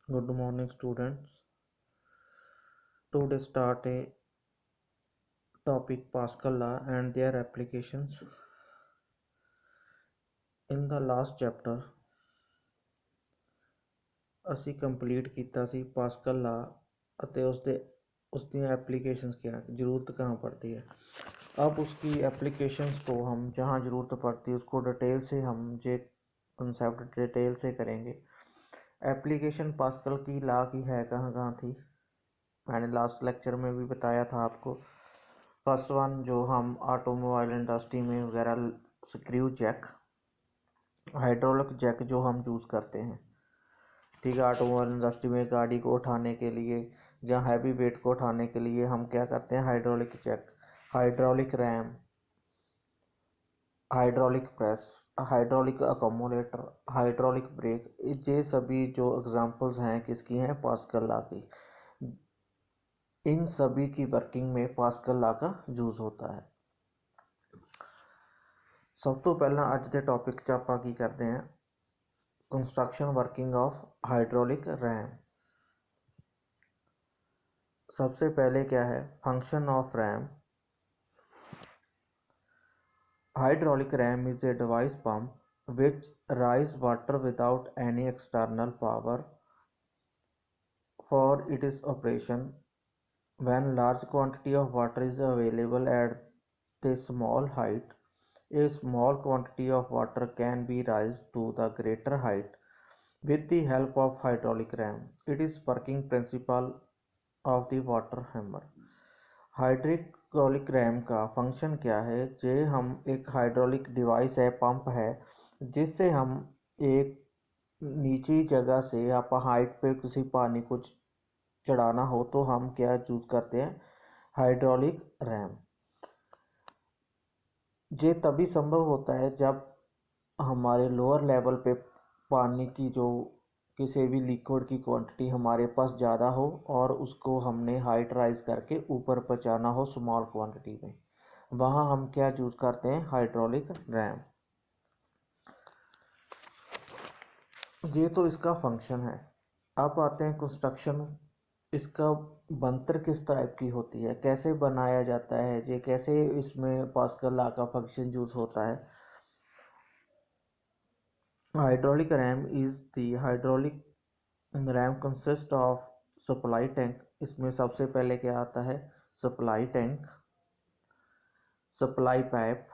Good morning, students. Today start a topic Pascal law and their applications. In the last chapter, ਅਸੀਂ complete ਕੀਤਾ ਸੀ Pascal ਲਾ ਅਤੇ उसकी applications क्या ज़रूरत कहाँ पड़ती है। अब उसकी एप्लीकेशंस को हम जहाँ ज़रूरत पड़ती है उसको डिटेल से हम ये कंसेप्ट डिटेल से करेंगे। एप्लीकेशन पास्कल की ला की है कहाँ कहाँ थी, मैंने लास्ट लेक्चर में भी बताया था आपको। फर्स्ट वन जो हम ऑटोमोबाइल इंडस्ट्री में वगैरह स्क्रू जैक, हाइड्रोलिक जैक जो हम यूज़ करते हैं, ठीक है। ऑटोमोबाइल इंडस्ट्री में गाड़ी को उठाने के लिए या हैवी वेट को उठाने के लिए हम क्या करते हैं, hydraulic jack, hydraulic ram, hydraulic press, hydraulic accumulator, hydraulic brake, ये सभी जो एग्जांपल्स हैं किसकी हैं, पास्कल लॉ की। इन सभी की वर्किंग में पास्कल लॉ का यूज़ होता है। सब तो पहला अज के टॉपिक च आपां की करते हैं, construction working of hydraulic RAM. सबसे पहले क्या है, function of RAM. Hydraulic RAM is a device pump which rise water without any external power for its operation. When large quantity of water is available at a small height, a small quantity of water can be raised to the greater height with the help of hydraulic ram. It is working principle of the water hammer. Hydraulic RAM का function क्या है, जे हम एक hydraulic device है, pump है, जिससे हम एक नीची जगह से या हाइट पे किसी पानी को चढ़ाना हो तो हम क्या यूज करते हैं, हाइड्रोलिक रैम। ये तभी संभव होता है जब हमारे लोअर लेवल पे पानी की जो किसी भी लिक्विड की क्वांटिटी हमारे पास ज़्यादा हो और उसको हमने हाइट राइज करके ऊपर पहुँचाना हो स्मॉल क्वांटिटी में, वहाँ हम क्या यूज़ करते हैं, हाइड्रोलिक रैम। ये तो इसका फंक्शन है। अब आते हैं कंस्ट्रक्शन, इसका बनतर किस टाइप की होती है, कैसे बनाया जाता है, ये कैसे इसमें पास्कल लॉ का फंक्शन यूज़ होता है। Hydraulic RAM is the hydraulic RAM consist of supply tank. इसमें सबसे पहले क्या आता है, supply tank, supply pipe,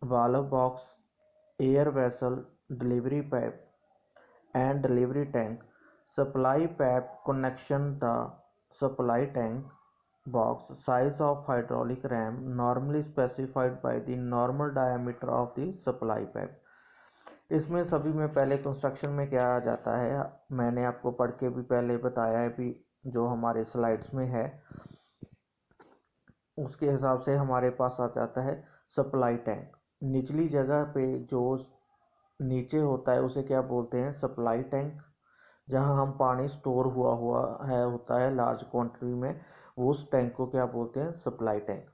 valve box, air vessel, delivery pipe and delivery tank. Supply pipe connection the supply tank box. Size of hydraulic ram normally specified by the normal diameter of the supply pipe. इसमें सभी में पहले construction में क्या आ जाता है, मैंने आपको पढ़ के भी पहले बताया है भी, जो हमारे स्लाइड्स में है उसके हिसाब से हमारे पास आ जाता है सप्लाई टैंक। निचली जगह पे जो नीचे होता है उसे क्या बोलते हैं, सप्लाई टैंक, जहां हम पानी स्टोर हुआ हुआ है होता है लार्ज क्वांटिटी में, उस टैंक को क्या बोलते हैं, सप्लाई टैंक।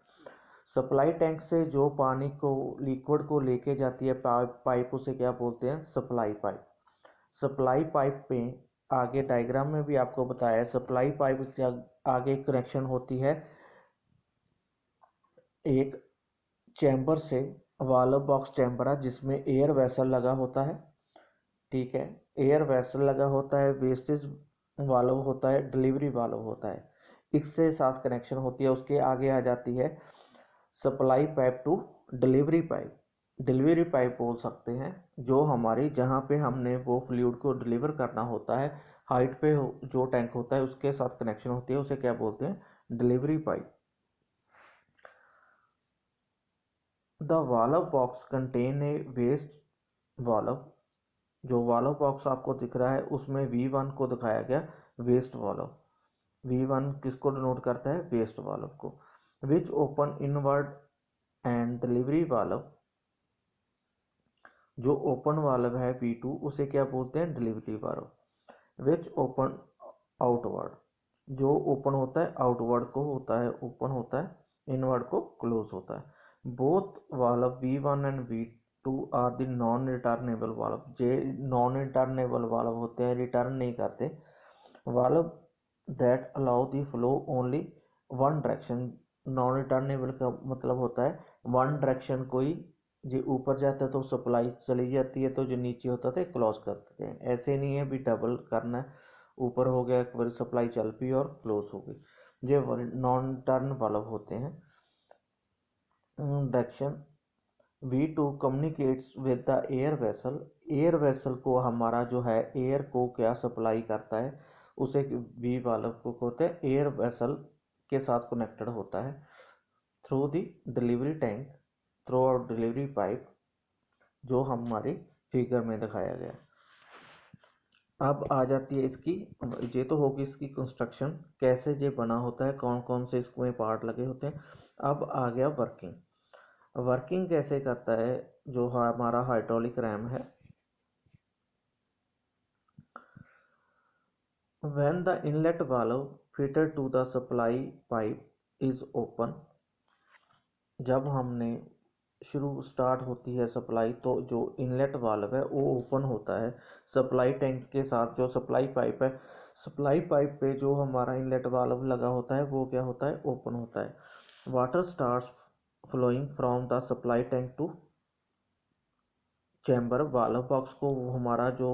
सप्लाई टैंक से जो पानी को लिक्विड को लेके जाती है पाइप उसे क्या बोलते हैं, सप्लाई पाइप। सप्लाई पाइप पे आगे डायग्राम में भी आपको बताया है, सप्लाई पाइप के आगे कनेक्शन होती है एक चैम्बर से, वाल्व बॉक्स चैम्बर है जिसमें एयर वेसल लगा होता है, ठीक है। एयर वेसल लगा होता है, वेस्टेज वाल्व होता है, डिलीवरी वाल्व होता है, इससे साथ कनेक्शन होती है। उसके आगे आ जाती है supply pipe to delivery pipe. Delivery pipe बोल सकते हैं जो हमारी जहाँ पे हमने वो फ्लूइड को डिलीवर करना होता है, हाइट पे जो टैंक होता है उसके साथ कनेक्शन होती है, उसे क्या बोलते हैं, delivery pipe. The valve box contain a waste valve. जो वाल्व बॉक्स आपको दिख रहा है उसमें V1 को दिखाया गया, वेस्ट वाल्व। V1 किसको डिनोट करता है, वेस्ट वाल्व को। Which open inward and delivery valve, जो ओपन वाल्व है V2 उसे क्या बोलते हैं, delivery valve. Which open outward, जो ओपन होता है आउटवर्ड को होता है ओपन होता है, इनवर्ड को क्लोज होता है। Both valve V1 and two are the non returnable valve. जे नॉन रिटर्नेबल वाल्व होते हैं, रिटर्न नहीं करते। Valve that allow the flow only one direction. Non returnable का मतलब होता है वन डायरेक्शन, कोई जो ऊपर जाता है तो सप्लाई चली जाती है, तो जो नीचे होता है क्लोज कर देते हैं। ऐसे नहीं है भी डबल करना है, ऊपर हो गया एक बार सप्लाई चल पी और क्लोज हो गई। ये नॉन टर्न वाल्व होते हैं। Direction V2 communicates with the air vessel. Air vessel को हमारा जो है एयर को क्या सप्लाई करता है, उसे वी वाल्व को कहते हैं एयर वेसल के साथ कनेक्टेड होता है through the delivery tank, through out delivery pipe, जो हमारे फिगर में दिखाया गया। अब आ जाती है इसकी, ये तो होगी इसकी कंस्ट्रक्शन, कैसे ये बना होता है, कौन कौन से इसमें पार्ट लगे होते हैं। अब आ गया वर्किंग। वर्किंग कैसे करता है जो हमारा हाइड्रोलिक रैम है। When the inlet valve fitted to the supply pipe is open, जब हमने शुरू स्टार्ट होती है सप्लाई तो जो इनलेट वाल्व है वो ओपन होता है सप्लाई टैंक के साथ। जो सप्लाई पाइप है, सप्लाई पाइप पे जो हमारा इनलेट वाल्व लगा होता है वो क्या होता है, ओपन होता है। Water starts flowing from the supply tank to chamber. Valve box को हमारा जो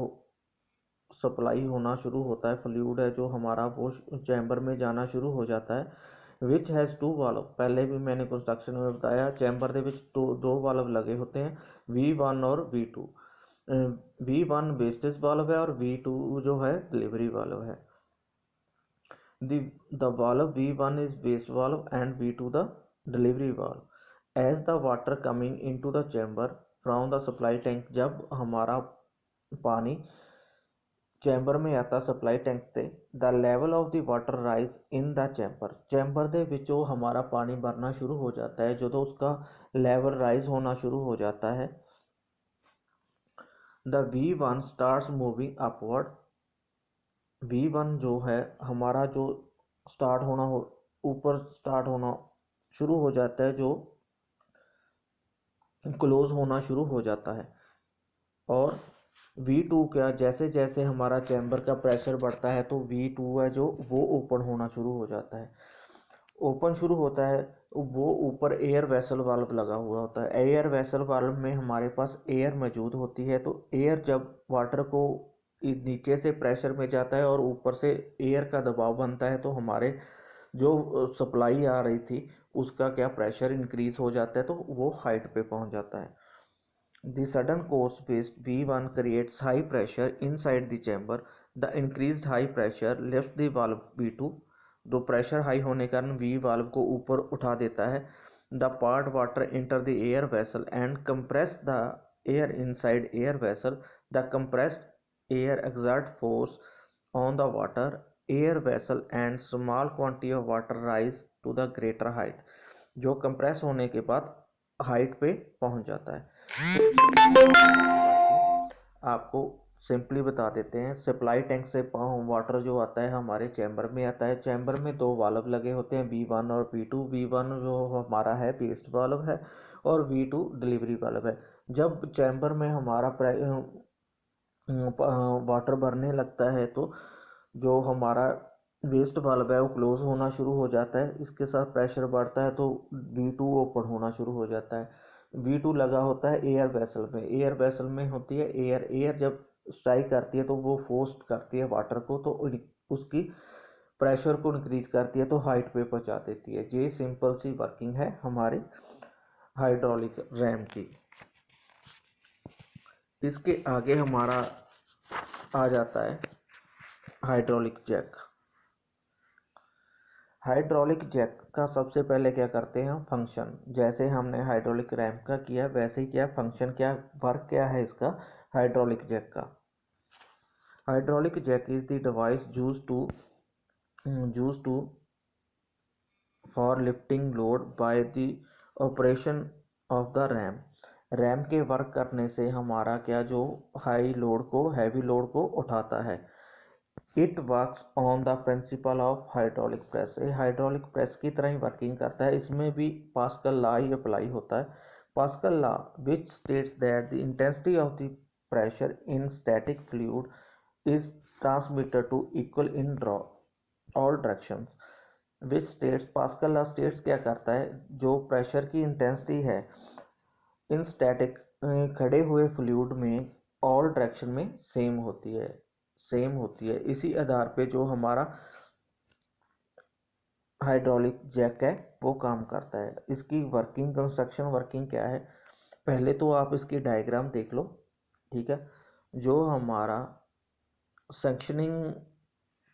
सप्लाई होना शुरू होता है, फ्लूइड है जो हमारा वो चैम्बर में जाना शुरू हो जाता है। विच हैज़ टू वाल्व, पहले भी मैंने कंस्ट्रक्शन में बताया चैम्बर ਦੇ ਵਿੱਚ दो वाल्व लगे होते हैं, V1 और V2। V1 वेस्टेज वाल्व है और V2 जो है डिलीवरी वाल्व है। The valve V1 is base valve and V2 the delivery valve. As the water coming into the chamber from the supply tank, जब हमारा पानी ਚੈਂਬਰ में आता सप्लाई टैंक से, the level of the water rise in the chamber. Chamber ਦੇ ਵਿੱਚੋਂ हमारा पानी भरना शुरू हो जाता है, जो तो उसका लेवल राइज होना शुरू हो जाता है। The V1 starts moving upward. V1 जो है हमारा जो स्टार्ट होना हो, ऊपर स्टार्ट होना शुरू हो जाता है, जो क्लोज होना शुरू हो जाता है। और V2 क्या, जैसे जैसे हमारा चैम्बर का प्रेशर बढ़ता है तो V2 है जो वो ओपन होना शुरू हो जाता है। ओपन शुरू होता है, वो ऊपर एयर वेसल वाल्व लगा हुआ होता है। एयर वेसल वाल्व में हमारे पास एयर मौजूद होती है, तो एयर जब वाटर को नीचे से प्रेशर में जाता है और ऊपर से एयर का दबाव बनता है, तो हमारे जो सप्लाई आ रही थी उसका क्या प्रेशर इंक्रीज हो जाता है, तो वो हाइट पे पहुंच जाता है। The sudden course waste V1 creates high pressure inside the chamber. The increased high pressure lifts the valve V2। तो प्रेशर हाई होने के कारण V वाल्व को ऊपर उठा देता है। The part water enter the air vessel and compress the air inside air vessel. The compressed air exert force on the water, air vessel and small quantity of water rise to the greater height। जो compress होने के बाद height पे पहुंच जाता है। आपको simply बता देते हैं। सप्लाई टैंक से वाटर जो आता है हमारे चैम्बर में आता है। चैम्बर में दो वाल्व लगे होते हैं, V1 और V2। V1 जो हमारा है पेस्ट वाल्व है और V2 डिलीवरी वाल्व है। जब चैम्बर में हमारा वाटर भरने लगता है तो जो हमारा वेस्ट वाल्व है वो क्लोज होना शुरू हो जाता है। इसके साथ प्रेशर बढ़ता है तो V2 ओपन होना शुरू हो जाता है। V2 लगा होता है एयर वेसल में। एयर वेसल में होती है एयर जब स्ट्राइक करती है तो वो फोर्स करती है वाटर को, तो उसकी प्रेशर को इंक्रीज करती है, तो हाइट पे पहुंचा देती है। ये सिंपल सी वर्किंग है हमारे हाइड्रोलिक रैम की। इसके आगे हमारा आ जाता है हाइड्रोलिक जैक। हाइड्रोलिक जैक का सबसे पहले क्या करते हैं हम, फंक्शन। जैसे हमने हाइड्रोलिक रैम का किया वैसे ही क्या फंक्शन, क्या वर्क क्या है इसका हाइड्रोलिक जैक का। Hydraulic jack is the device use to for lifting load by the operation of the ram. Ram के वर्क करने से हमारा क्या जो हाई लोड को, हैवी लोड को उठाता है। It works on the principle of hydraulic press. ये हाइड्रोलिक प्रेस की तरह ही वर्किंग करता है। इसमें भी पास्कल लॉ ही अप्लाई होता है। Pascal law, which states that the intensity of the pressure in static fluid is transmitted to equal in all directions, which states Pascal law states क्या करता है, जो प्रेशर की इंटेंसिटी है इन स्टैटिक खड़े हुए फ्लूइड में ऑल डायरेक्शन में सेम होती है। इसी आधार पे जो हमारा हाइड्रोलिक जैक है वो काम करता है। इसकी वर्किंग, कंस्ट्रक्शन वर्किंग क्या है, पहले तो आप इसकी डायग्राम देख लो, ठीक है। जो हमारा सेक्शनिंग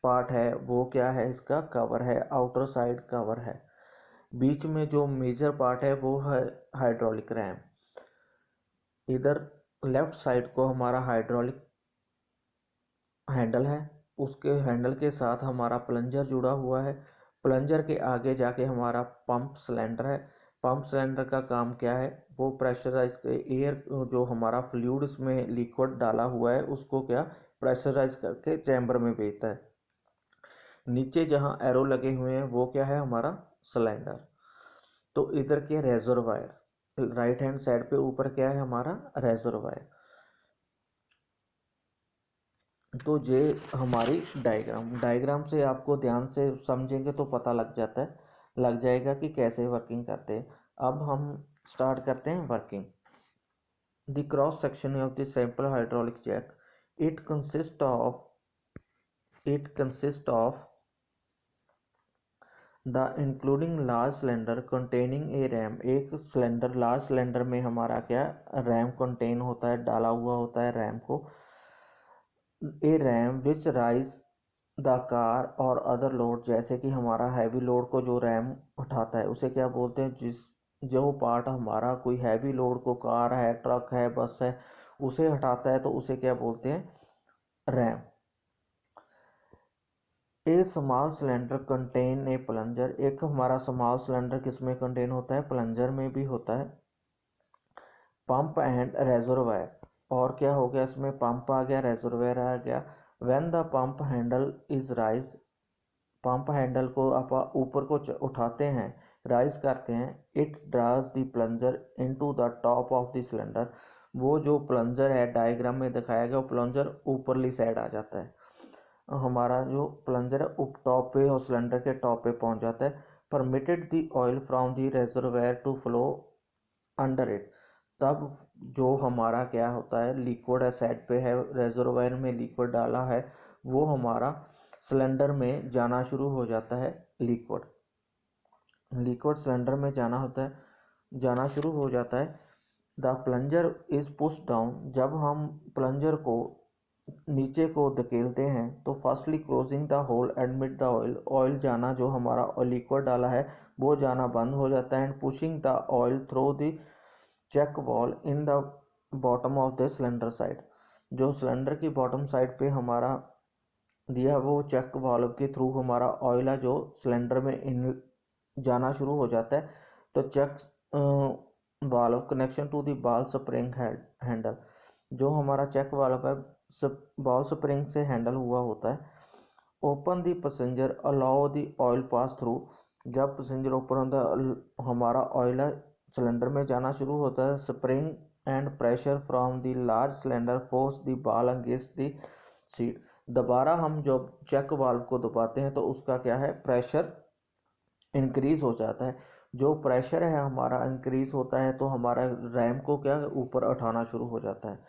पार्ट है वो क्या है, इसका कवर है, आउटर साइड कवर है। बीच में जो मेजर पार्ट है वो है हाइड्रोलिक रैम। इधर लेफ्ट साइड को हमारा हाइड्रोलिक हैंडल है, उसके हैंडल के साथ हमारा प्लंजर जुड़ा हुआ है। प्लंजर के आगे जाके हमारा पंप सिलेंडर है। पंप सिलेंडर का काम क्या है, वो प्रेशराइज एयर, जो हमारा फ्लूइड उसमें लिक्विड डाला हुआ है उसको क्या प्रेशराइज करके चैम्बर में भेजता है। नीचे जहां एरो लगे हुए हैं वो क्या है, हमारा सिलेंडर। तो इधर के रेजर्वायर, राइट हैंड साइड पे ऊपर क्या है, हमारा रेजर्वायर। तो ये हमारी डायग्राम से आपको ध्यान से समझेंगे तो पता लग जाएगा कि कैसे वर्किंग करते हैं। अब हम स्टार्ट करते हैं working. The cross section of the simple hydraulic jack, it consist of the including large cylinder containing a ram. एक सिलेंडर, लार्ज सिलेंडर में हमारा क्या रैम कंटेन होता है, डाला हुआ होता है रैम को। A ram which raise the car और अदर लोड, जैसे कि हमारा हैवी लोड को जो रैम उठाता है उसे क्या बोलते हैं, जो पार्ट हमारा कोई हैवी लोड को, कार है, ट्रक है, बस है, उसे हटाता है तो उसे क्या बोलते हैं, RAM. A small cylinder contain a plunger, एक हमारा स्मॉल सिलेंडर किसमें कंटेन होता है, प्लंजर में भी होता है। पंप एंड रेजर्वायर, और क्या हो गया इसमें, पंप आ गया, रेजर्वायर आ गया। When the pump handle is rise, pump handle को आप ऊपर को उठाते हैं, राइज करते हैं, it draws the plunger into the top of the cylinder. वो जो प्लंजर है डायग्राम में दिखाया गया, वो प्लंजर ऊपरली साइड आ जाता है। हमारा जो प्लंजर है टॉप पे और सिलेंडर के टॉप पे पहुंच जाता है। Permitted the oil from the reservoir to flow under it, तब जो हमारा क्या होता है, लिक्विड है साइड पे है, रेजर्वायर में लिक्विड डाला है, वो हमारा सिलेंडर में जाना शुरू हो जाता है। लिक्विड सिलेंडर में जाना शुरू हो जाता है। The plunger is push down, जब हम प्लंजर को नीचे को धकेलते हैं तो firstly closing the hole admit the oil जाना, जो हमारा लिक्विड डाला है वो जाना बंद हो जाता है। And pushing the oil through the check valve in the bottom of the cylinder side, जो सिलेंडर की बॉटम साइड पे हमारा दिया वो चेक वाल्व के थ्रू हमारा ऑयल है जो सिलेंडर में इन जाना शुरू हो जाता है। तो check valve connection to the ball spring handle, जो हमारा चेक वाल्व है बॉल स्प्रिंग से हैंडल हुआ होता है। Open the passenger allow the oil pass through, जब पैसेंजर ओपन होता है हमारा ऑयल है सिलेंडर में जाना शुरू होता है। Spring and pressure from the large cylinder force the ball against the seat, दोबारा हम जब चेक वाल्व को दबाते हैं तो उसका क्या है, प्रेशर इंक्रीज हो जाता है। जो प्रेशर है हमारा इंक्रीज होता है तो हमारा रैम को क्या ऊपर उठाना शुरू हो जाता है।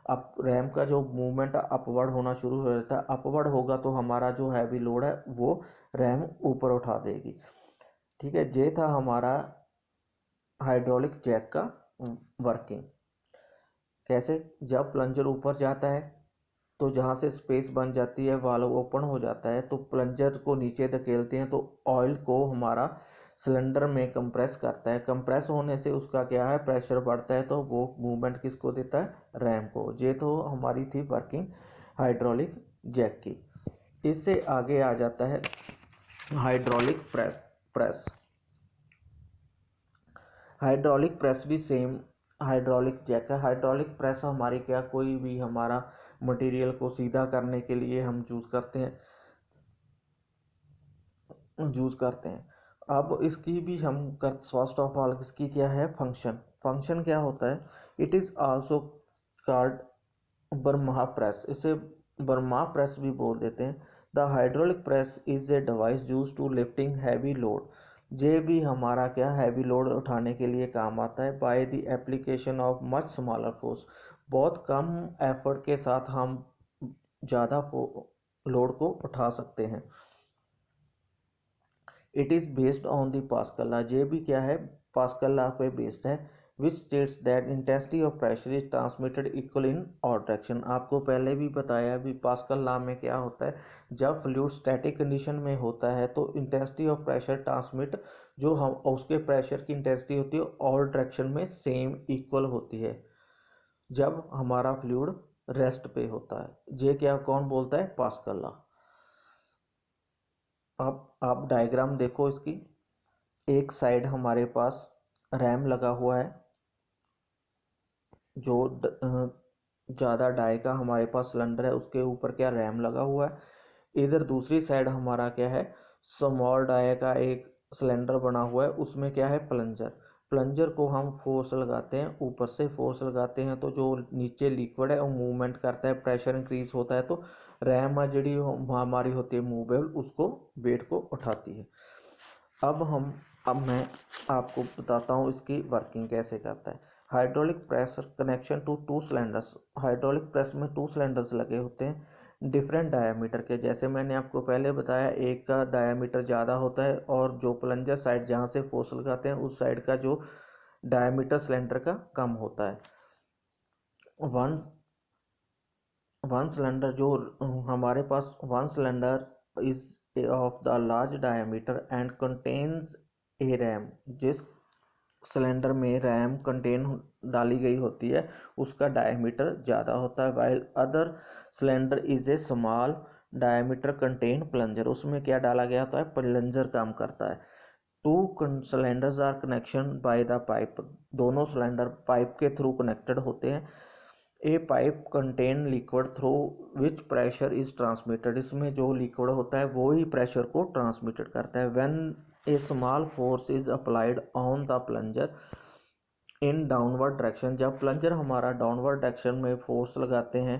अब रैम का जो मूवमेंट अपवर्ड होना शुरू हो जाता है, अपवर्ड होगा तो हमारा जो हैवी लोड है वो रैम ऊपर उठा देगी। ठीक है, ये था हमारा हाइड्रोलिक जैक का वर्किंग। कैसे, जब प्लंजर ऊपर जाता है तो जहाँ से स्पेस बन जाती है, वाल्व ओपन हो जाता है, तो प्लंजर को नीचे धकेलते हैं तो ऑयल को हमारा सिलेंडर में कंप्रेस करता है। कंप्रेस होने से उसका क्या है, प्रेशर बढ़ता है, तो वो मूवमेंट किसको देता है, रैम को। ये तो हमारी थी वर्किंग हाइड्रोलिक जैक की। इससे आगे आ जाता है हाइड्रोलिक प्रेस। हाइड्रोलिक प्रेस भी सेम हाइड्रोलिक जैक है। हाइड्रोलिक प्रेस हमारी क्या, कोई भी हमारा मटेरियल को सीधा करने के लिए हम यूज करते हैं। अब इसकी भी हम फर्स्ट ऑफ ऑल इसकी क्या है फंक्शन, फंक्शन क्या होता है? It is also called Bramah press, इसे बर्मा प्रेस भी बोल देते हैं। The hydraulic press is a device use to lifting heavy load, ये भी हमारा क्या हैवी लोड उठाने के लिए काम आता है। By the application of much smaller force, बहुत कम एफर्ट के साथ हम ज़्यादा लोड को उठा सकते हैं। It is based on the pascal law, ये भी क्या है? पास्कल लॉ पे बेस्ड है। Which states that intensity of pressure is transmitted equal in all direction. आपको पहले भी बताया भी पास्कल लॉ में क्या होता है, जब फ्लूइड स्टैटिक कंडीशन में होता है तो इंटेंसिटी ऑफ प्रेशर ट्रांसमिट, जो हम उसके प्रेशर की इंटेंसिटी होती है ऑल डायरेक्शन में सेम इक्वल होती है जब हमारा फ्लूइड रेस्ट पे होता है। ये क्या कौन बोलता है? Pascal law. अब आप डायग्राम देखो इसकी, एक साइड हमारे पास रैम लगा हुआ है, जो ज़्यादा डाई का हमारे पास सिलेंडर है उसके ऊपर क्या रैम लगा हुआ है। इधर दूसरी साइड हमारा क्या है? स्मॉल डाई का एक सिलेंडर बना हुआ है, उसमें क्या है? प्लंजर। प्लंजर को हम फोर्स लगाते हैं, ऊपर से फोर्स लगाते हैं तो जो नीचे लिक्विड है वो मूवमेंट करता है, प्रेशर इंक्रीज होता है तो रैम जी हमारी होती है मूवेबल, उसको वेट को उठाती है। अब मैं आपको बताता हूँ इसकी वर्किंग कैसे करता है। Hydraulic press connection to two cylinders, hydraulic press में टू सिलेंडर्स लगे होते हैं डिफरेंट डायामीटर के। जैसे मैंने आपको पहले बताया, एक का डायामीटर ज़्यादा होता है और जो प्लंजर साइड जहाँ से फोर्स लगाते हैं उस साइड का जो डायामीटर सिलेंडर का कम होता है। वन वन सिलेंडर जो हमारे पास one cylinder is of the large diameter and contains a ram, जिस सिलेंडर में रैम कंटेन डाली गई होती है उसका डायमीटर ज़्यादा होता है। While other cylinder is a small diameter contain plunger, उसमें क्या डाला गया होता है? प्लंजर काम करता है। Two cylinders are connection by the pipe, दोनों सिलेंडर पाइप के थ्रू कनेक्टेड होते हैं। A pipe contain liquid through which pressure is transmitted, इसमें जो लिक्विड होता है वो ही प्रेशर को ट्रांसमिटेड करता है। When a small force is applied on the plunger in downward direction, जब प्लंजर हमारा डाउनवर्ड डायरेक्शन में फोर्स लगाते हैं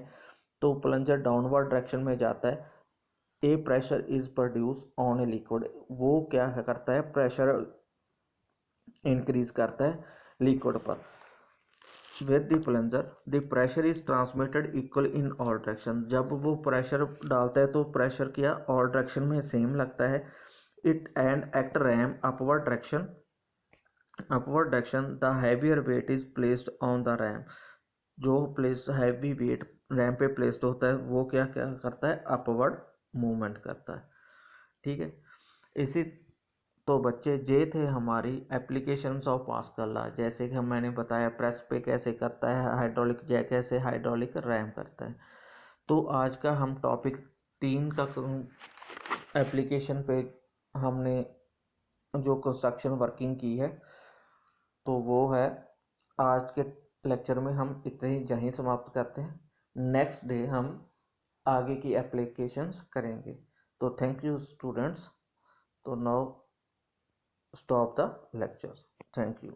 तो प्लंजर डाउनवर्ड डायरेक्शन में जाता है। A pressure is produce on a liquid, वो क्या करता है? प्रेशर इंक्रीज करता है लिक्विड पर। With the plunger the pressure is transmitted equal in all direction, जब वो प्रेशर डालता है तो प्रेशर क्या ऑल डायरेक्शन में सेम लगता है। It and act ram upward direction the heavier weight is placed on the ram, जो प्लेस हैवी वेट रैम पे प्लेस्ड होता है वो क्या क्या करता है? अपवर्ड मूवमेंट करता है। ठीक है, इसी तो बच्चे ये थे हमारी एप्लीकेशंस ऑफ पास्कल लॉ। जैसे कि मैंने बताया प्रेस पे कैसे करता है हाइड्रोलिक जैक, कैसे हाइड्रोलिक रैम करता है। तो आज का हम टॉपिक 3 का एप्लीकेशन पे हमने जो कंस्ट्रक्शन वर्किंग की है तो वो है। आज के लेक्चर में हम इतने ही यहीं समाप्त करते हैं। नेक्स्ट डे हम आगे की एप्लीकेशंस करेंगे। तो थैंक यू स्टूडेंट्स। तो now stop the lecture. Thank you.